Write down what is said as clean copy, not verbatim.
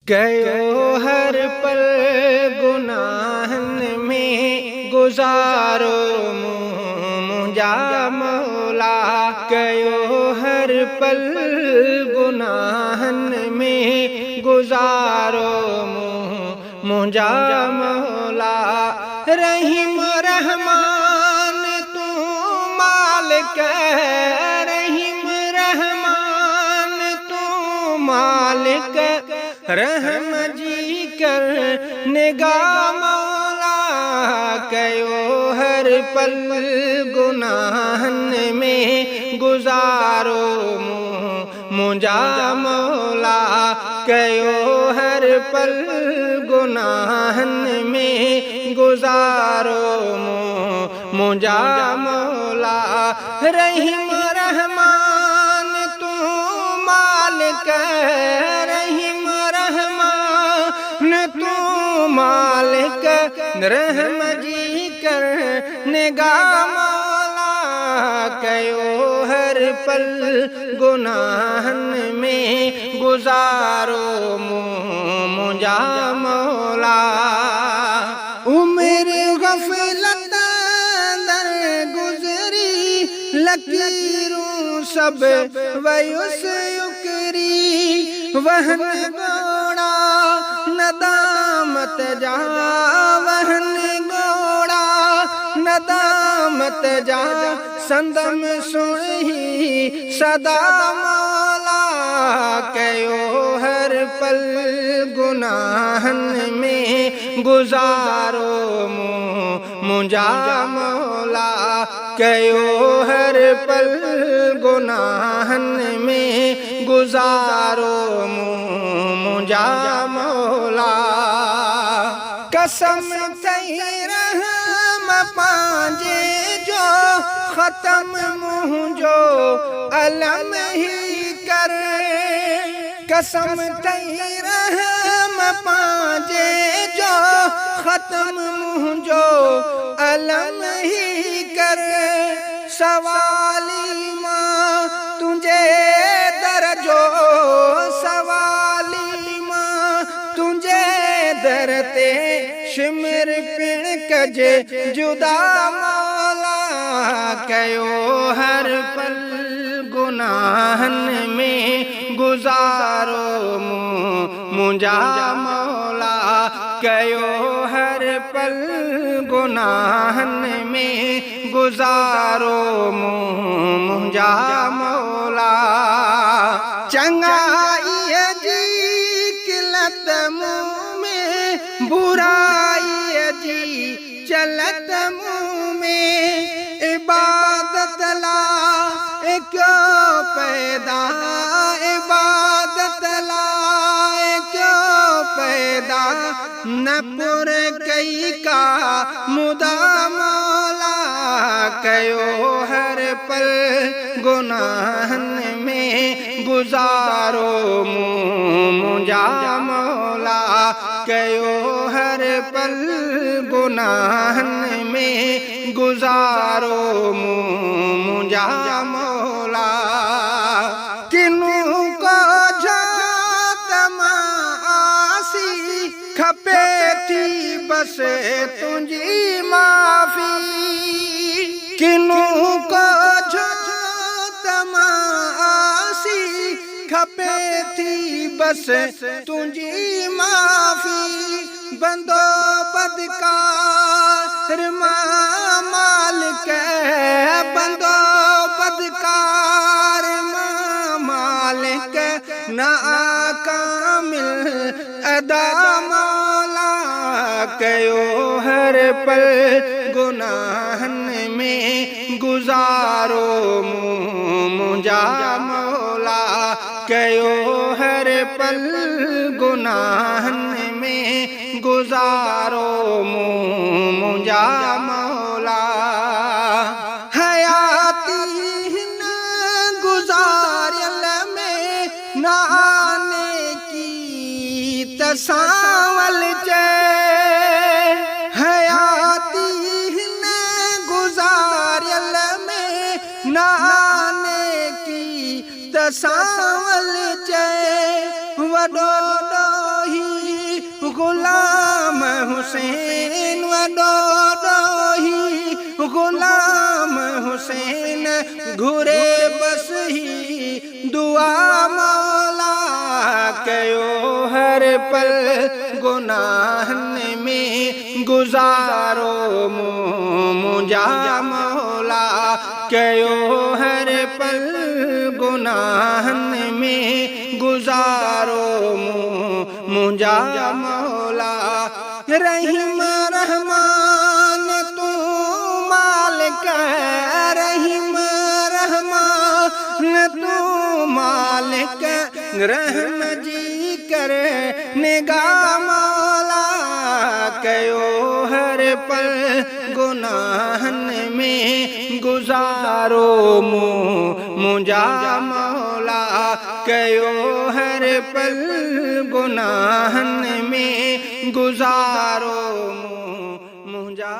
कयो हर पल गुनाहन में गुजारो मुंहिंजा मौला। कयो हर पल गुनाहन में गुजारो मुंहिंजा मौला। रहीम रहमान तू मालिक, रहीम रहमान तू मालिक, रहम जी कर निगाह मौला। कयो हर पल गुनाहन में गुजारो मुंहिंजा मौला। कयो हर पल गुनाहन में गुजारो मुंहिंजा मौला। रहीम रहमान तू मालिक, रहीम रहमान तू मालिक, रहम जी कर निगाह मौला। कयो हर पल गुनाहन में गुजारो मुंहिंजा मौला। उम्र गफलत दर गुज़री, लकीरूं सब वयुस युकरी। वहन गोड़ा नदामत जा, वहन गोड़ा नदामत जा, संदम सुही सदा मौला। कयो हर पल गुनाहन में गुजारो मुंहिंजा मौला। कयो हर पल गुनाहन में गुजारो मुंहिंजा मौला। कसम थई रहम पांजे जो ख़त्म मुंहिंजो अलम ही कर। कसम थई रहम पांजे जो ख़त्म मुंहिंजो अलम ही कर। सवाली मां तुंहिंजे दर जो, सवाली मां तुंहिंजे दर ते शिमिर पिण कजे जुदा मौला। कयो हर पल गुनाहन में गुजारो मुंहिंजा मौला। कयो हर पल गुनाहन में गुजारो मुंहिंजा मौला। चंगाई जी किलत मुँह में, बुराई जी चलत मुँह में। इबादत ला क्यों पैदा, इबादत ला क्यों पैदा, न पुर कई का मुदा मौला। कयो हर पल गुनाहन में गुजारो मुंहिंजा मौला। कयो हर पल गुनाहन में गुजारो मुंहिंजा मौला। किनू को जात मासी खपे थी बस तुंहिंजी माफ़ी। किनू को जात मासी खपे थी बस तुंहिंजी माफ़ी। बंदो बदकार मां मालिक, बंदो बदकार मां मालिक, ना कामिल अदा मौला। कयो हर पल गुनाहन में गुजारो मुंहिंजा मौला। कयो हर पल गुनाहन में गुजारो मुंहिंजा मौला। हयाती हिन गुज़ारियल में न आने की तसावल चे। हयाती हिन गुज़ारियल में न आने की तसावल चे। वॾो ॾोही हुसैन वॾो ॾोही गुलाम हुसैन घुरे बस ही दुआ मौला कयो हर पल गुनाहन में गुज़ारो मुंहिंजा मौला कयो हर पल गुनाहन में गुज़ारो मुंहिंजा मौला रहीम रहमान तू मालिक रहीम रहमान तू मालिक रहम जी कर निगाह मौला कयो हर पल गुनाहन में गुज़ारो मुंहिंजा मौला कयो हर पल गुनाहन में गुज़ारो मुंहिंजा